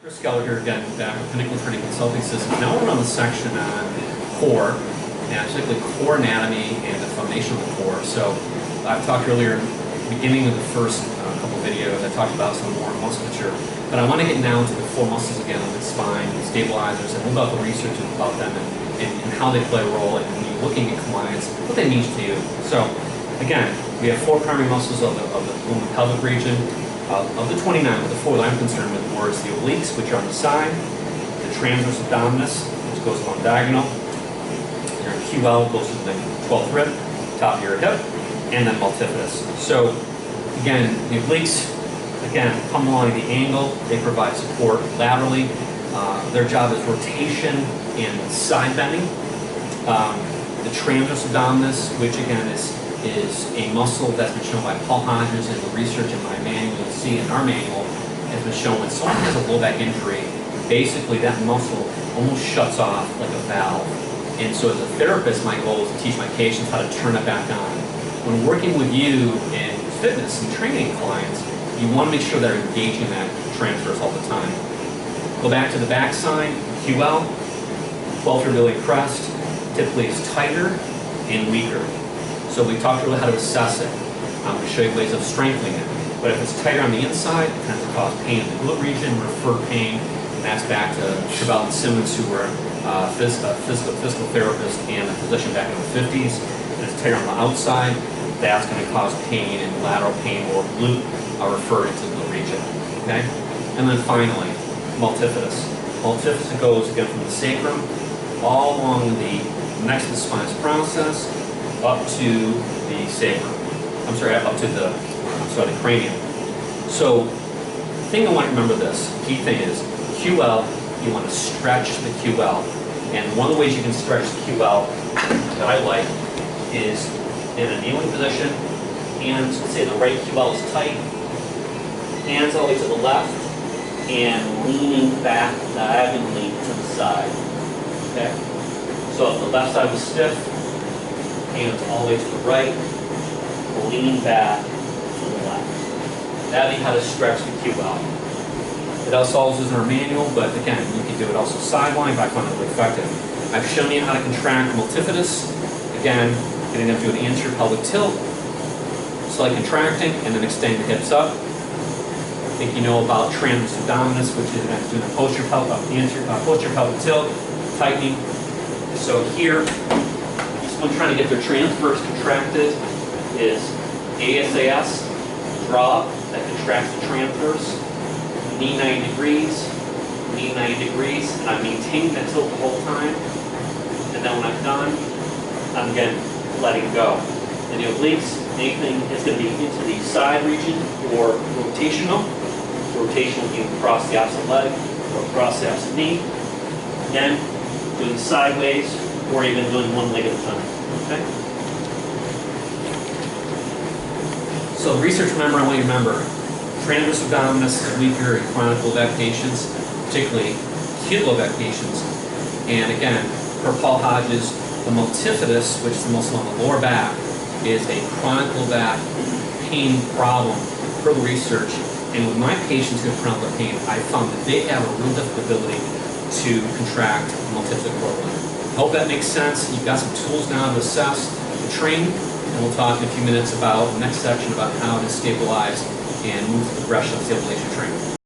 Chris Geller here again, back with Pinnacle Training Consulting Systems. Now we're on the section on core, and particularly core anatomy and the foundation of the core. So I've talked earlier, beginning of the first couple videos, I talked about some more musculature, but I want to get now into the core muscles again, like the spine, the stabilizers, and what about the research about them and how they play a role, and when you're looking at clients, what they mean to you. So again, we have four primary muscles of the pelvic region. Of the 29, but the four that I'm concerned with were the obliques, which are on the side, the transverse abdominis, which goes along diagonal, your QL goes to the 12th rib, top of your hip, and then multifidus. So again, the obliques, again, come along the angle, they provide support laterally. Their job is rotation and side bending. The transverse abdominis, which again is a muscle that's been shown by Paul Hodges in the research in my manual. You'll see in our manual has been shown when someone has a low back injury, basically that muscle almost shuts off like a valve. And so as a therapist, my goal is to teach my patients how to turn it back on. When working with you in fitness and training clients, you want to make sure they're engaging that transverse all the time. Go back to the back side, QL, 12th rib crest, typically is tighter and weaker. So we talked about how to assess it. I'm going to show you ways of strengthening it. But if it's tighter on the inside, it tends to cause pain in the glute region, refer pain, and that's back to Chevelle and Simmons, who were physical therapist and a physician back in the 50s. And it's tighter on the outside, that's going to cause pain and lateral pain or glute, referring to the glute region. Okay? And then finally, multifidus. Multifidus goes again from the sacrum all along the next to the spinous process, up to the sacrum. I'm sorry, up to the cranium. So, the thing I want to remember this, key thing is, QL, you want to stretch the QL. And one of the ways you can stretch the QL that I like is in a kneeling position, hands, let's say the right QL is tight, hands all the way to the left, and leaning back diagonally to the side. Okay? So if the left side was stiff, hands all the way to the right, lean back to the left. That'd be how to stretch the QL. It also is in our manual, but again, you can do it also sideline, but I find it really effective. I've shown you how to contract multifidus. Again, getting them to do an anterior pelvic tilt, slight contracting, and then extend the hips up. I think you know about transverse abdominis, which is doing the posterior pelvic tilt, tightening. So here, when trying to get their transverse contracted is ASAS, draw that contracts the transverse, knee 90 degrees, and I'm maintaining that tilt the whole time. And then when I'm done, I'm again letting go. And the obliques, anything is going to be into the side region or rotational. Rotational being across the opposite leg or across the opposite knee. Again, doing sideways, or even doing one leg at a time. Okay? So the research, remember, I want you to remember, transverse abdominis is weaker in chronic low back patients, particularly acute low back patients. And again, for Paul Hodges, the multifidus, which is the muscle on the lower back, is a chronic low back pain problem per the research. And with my patients who have chronic low pain, I found that they have a real difficulty to contract multifidus properly. Hope that makes sense. You've got some tools now to assess, to train, and we'll talk in a few minutes about the next section about how to stabilize and move the progression of stabilization training.